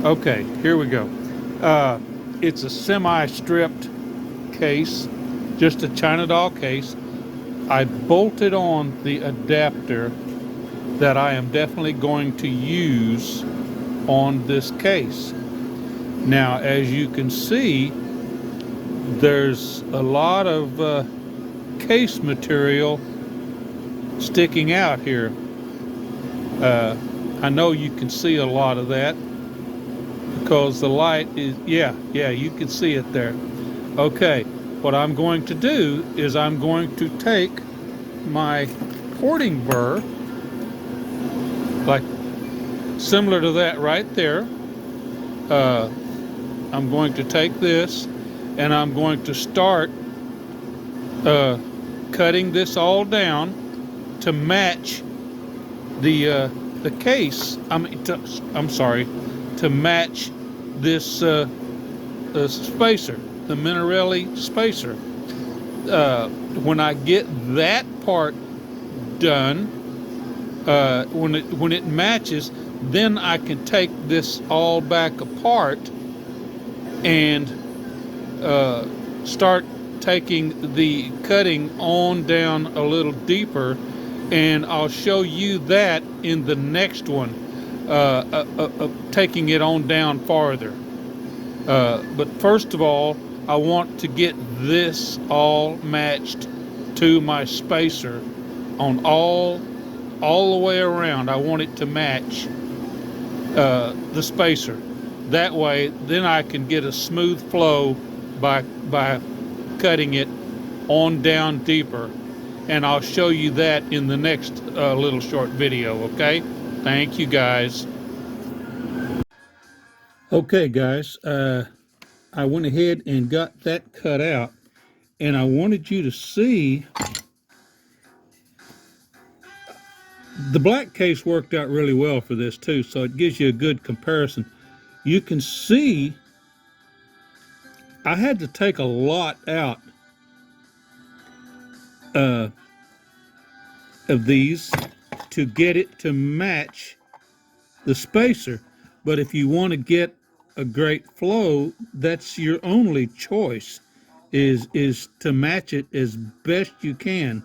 Okay, here we go. It's a semi-stripped case, just a China doll case. I bolted on the adapter that I am definitely going to use on this case. Now, as you can see, there's a lot of case material sticking out here. I know you can see a lot of that because the light is, yeah, you can see it there. Okay, what I'm going to do is I'm going to take my porting burr, like similar to that right there. Uh, I'm going to take this and I'm going to start cutting this all down to match the case. I'm sorry, to match this spacer, the Minarelli spacer. When I get that part done, when it matches, then I can take this all back apart and start taking the cutting on down a little deeper, and I'll show you that in the next one, taking it on down farther. But first of all, I want to get this all matched to my spacer on all the way around. I want it to match the spacer. That way, then I can get a smooth flow by cutting it on down deeper. And I'll show you that in the next little short video, okay? Thank you, guys. Okay, guys, I went ahead and got that cut out, and I wanted you to see the black case worked out really well for this too, so it gives you a good comparison. You can see I had to take a lot out of these to get it to match the spacer. But if you want to get a great flow, that's your only choice, is to match it as best you can.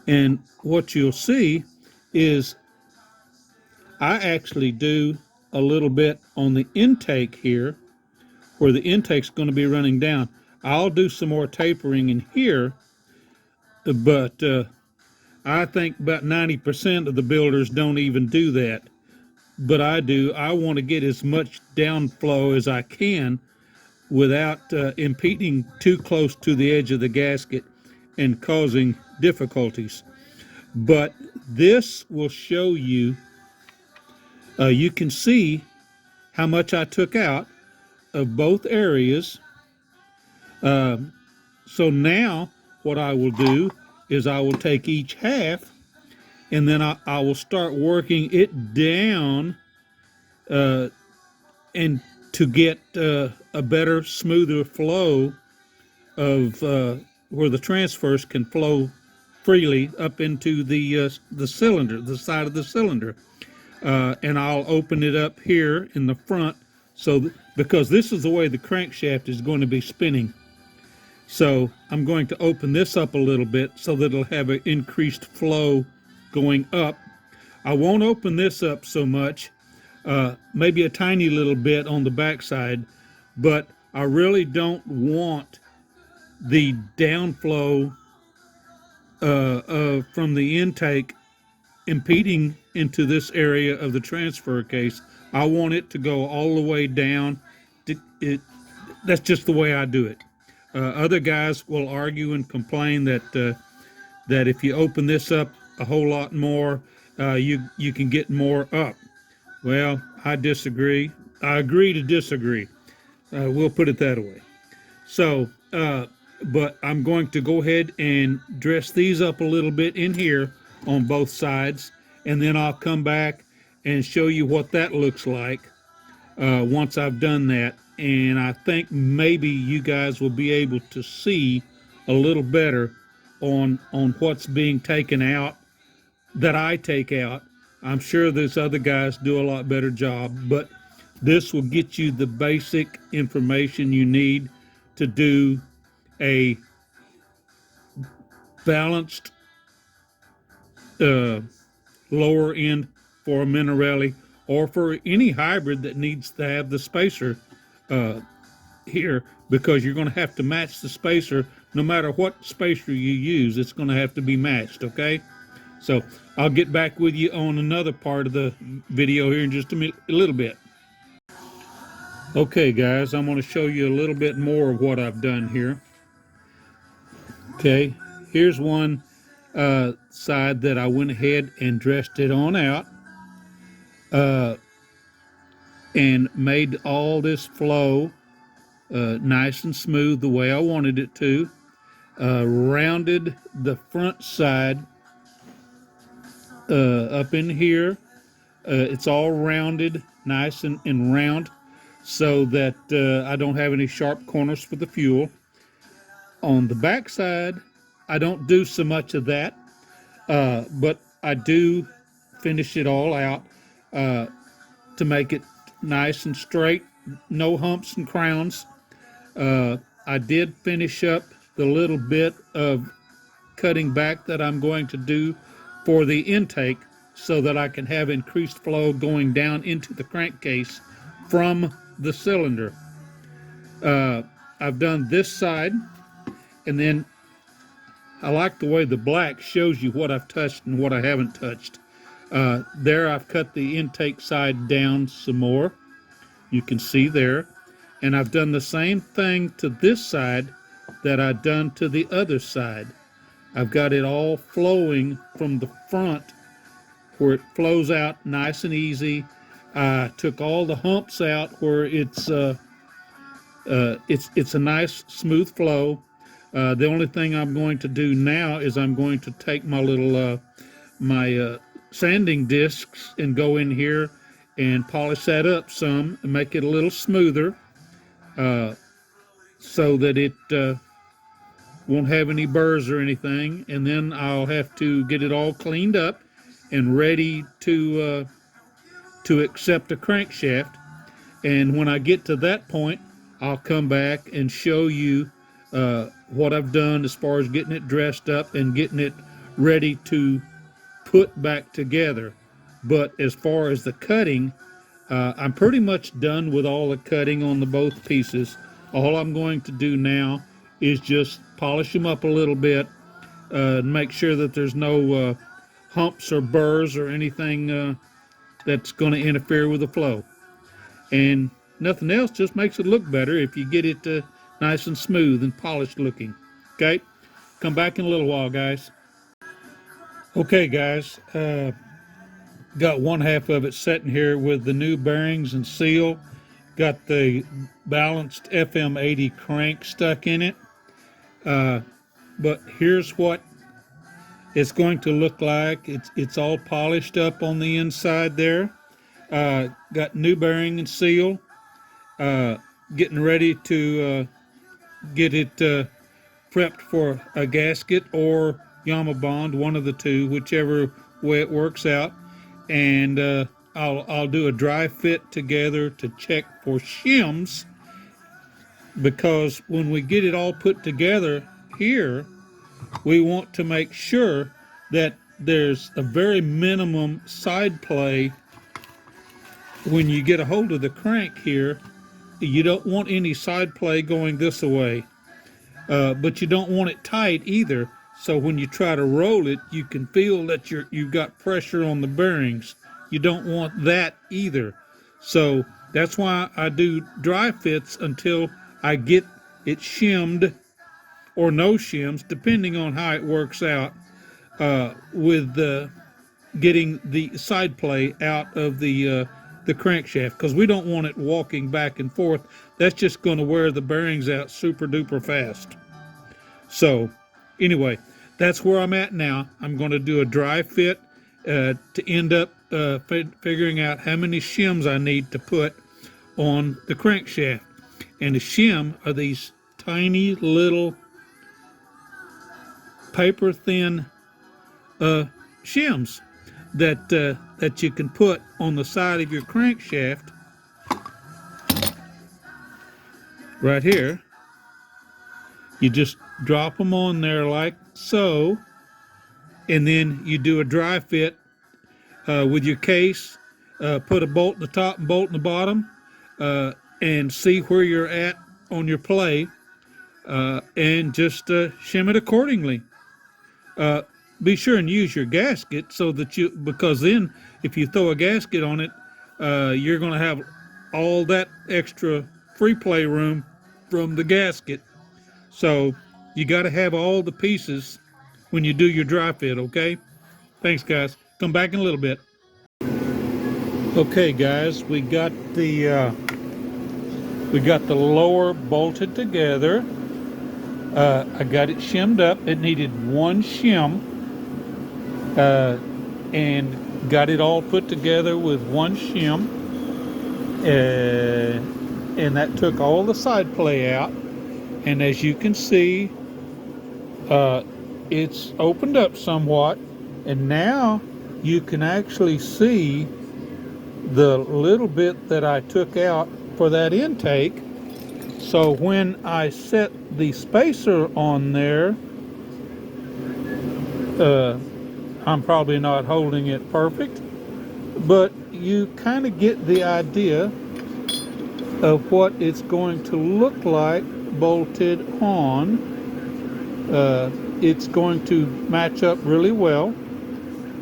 And what you'll see is I actually do a little bit on the intake here, where the intake's going to be running down. I'll do some more tapering in here, but I think about 90% of the builders don't even do that. But I do. I want to get as much downflow as I can without impeding too close to the edge of the gasket and causing difficulties. But this will show you, you can see how much I took out of both areas. So now what I will do is I will take each half, and then I will start working it down and to get a better, smoother flow of where the transfers can flow freely up into the cylinder, the side of the cylinder. And I'll open it up here in the front, so because this is the way the crankshaft is going to be spinning. So I'm going to open this up a little bit so that it'll have an increased flow going up. I won't open this up so much, maybe a tiny little bit on the backside, but I really don't want the downflow from the intake impeding into this area of the transfer case. I want it to go all the way down. That's just the way I do it. Other guys will argue and complain that that if you open this up a whole lot more, you can get more up. Well, I disagree. I agree to disagree. We'll put it that way. So, but I'm going to go ahead and dress these up a little bit in here on both sides, and then I'll come back and show you what that looks like once I've done that. And I think maybe you guys will be able to see a little better on what's being taken out that I take out. I'm sure there's other guys do a lot better job, but This will get you the basic information you need to do a balanced uh, lower end for a Minarelli or for any hybrid that needs to have the spacer uh, here, because you're going to have to match the spacer no matter what spacer you use. It's going to have to be matched, okay? So I'll get back with you on another part of the video here in just a little bit. Okay, guys, I'm going to show you a little bit more of what I've done here. Okay, here's one side that I went ahead and dressed it on out and made all this flow nice and smooth the way I wanted it to. Rounded the front side up in here. It's all rounded, nice and round, so that I don't have any sharp corners for the fuel. On the back side, I don't do so much of that, but I do finish it all out to make it nice and straight, no humps and crowns. I did finish up the little bit of cutting back that I'm going to do for the intake so that I can have increased flow going down into the crankcase from the cylinder. I've done this side, and then I like the way the black shows you what I've touched and what I haven't touched. There I've cut the intake side down some more. You can see there. And I've done the same thing to this side that I've done to the other side. I've got it all flowing from the front where it flows out nice and easy. I took all the humps out where it's a nice smooth flow. The only thing I'm going to do now is I'm going to take my little sanding discs and go in here and polish that up some and make it a little smoother, so that it won't have any burrs or anything. And then I'll have to get it all cleaned up and ready to accept a crankshaft. And when I get to that point, I'll come back and show you what I've done as far as getting it dressed up and getting it ready to put back together. But as far as the cutting, I'm pretty much done with all the cutting on the both pieces. All I'm going to do now is just polish them up a little bit, and make sure that there's no humps or burrs or anything that's going to interfere with the flow. And nothing else, just makes it look better if you get it nice and smooth and polished looking. Okay, come back in a little while, guys. Okay, guys, got one half of it sitting here with the new bearings and seal. Got the balanced FM80 crank stuck in it. But here's what it's going to look like. It's all polished up on the inside there. Got new bearing and seal. Getting ready to get it prepped for a gasket or Yama bond, one of the two, whichever way it works out. And I'll do a dry fit together to check for shims, because when we get it all put together here, we want to make sure that there's a very minimum side play. When you get a hold of the crank here, you don't want any side play going this way, but you don't want it tight either. So when you try to roll it, you can feel that you've got pressure on the bearings. You don't want that either. So that's why I do dry fits until I get it shimmed or no shims, depending on how it works out, with getting the side play out of the crankshaft, because we don't want it walking back and forth. That's just going to wear the bearings out super duper fast. So anyway, that's where I'm at now. I'm going to do a dry fit to end up figuring out how many shims I need to put on the crankshaft. And the shim are these tiny little paper thin shims that you can put on the side of your crankshaft right here. You just drop them on there like so, and then you do a dry fit with your case. Put a bolt in the top and bolt in the bottom, and see where you're at on your play, and just shim it accordingly. Uh, be sure and use your gasket so that because then if you throw a gasket on it, you're going to have all that extra free play room from the gasket. So you got to have all the pieces when you do your dry fit, okay? Thanks, guys. Come back in a little bit. Okay, guys, we got the lower bolted together. I got it shimmed up. It needed one shim, and got it all put together with one shim. And that took all the side play out. And as you can see, it's opened up somewhat, and now you can actually see the little bit that I took out for that intake. So when I set the spacer on there, I'm probably not holding it perfect, but you kind of get the idea of what it's going to look like bolted on. It's going to match up really well,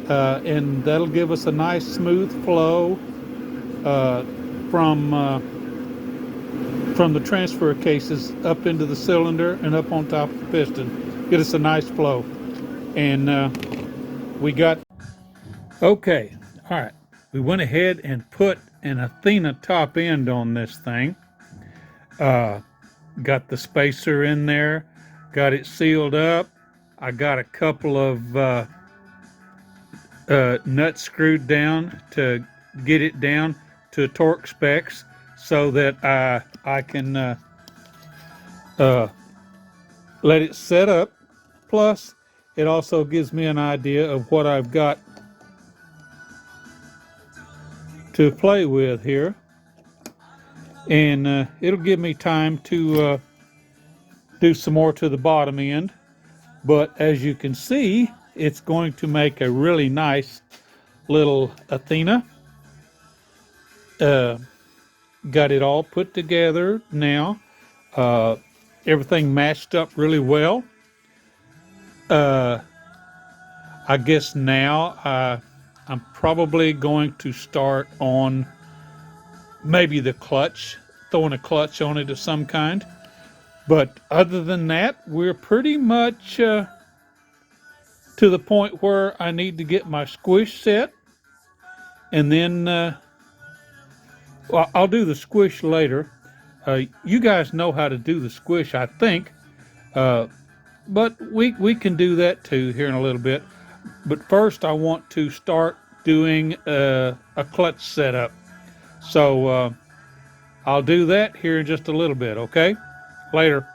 and that'll give us a nice smooth flow from the transfer cases up into the cylinder and up on top of the piston. Get us a nice flow. And we got, okay, all right. We went ahead and put an Athena top end on this thing. Got the spacer in there, got it sealed up. I got a couple of nuts screwed down to get it down to torque specs so that I can let it set up. Plus, it also gives me an idea of what I've got to play with here. And it'll give me time to do some more to the bottom end. But as you can see, it's going to make a really nice little Athena. Got it all put together now. Everything matched up really well. I guess now I'm probably going to start on maybe the clutch, throwing a clutch on it of some kind. But other than that, we're pretty much to the point where I need to get my squish set. And then well, I'll do the squish later. You guys know how to do the squish, I think. But we can do that too here in a little bit. But first, I want to start doing a clutch setup. So I'll do that here in just a little bit, okay? Later.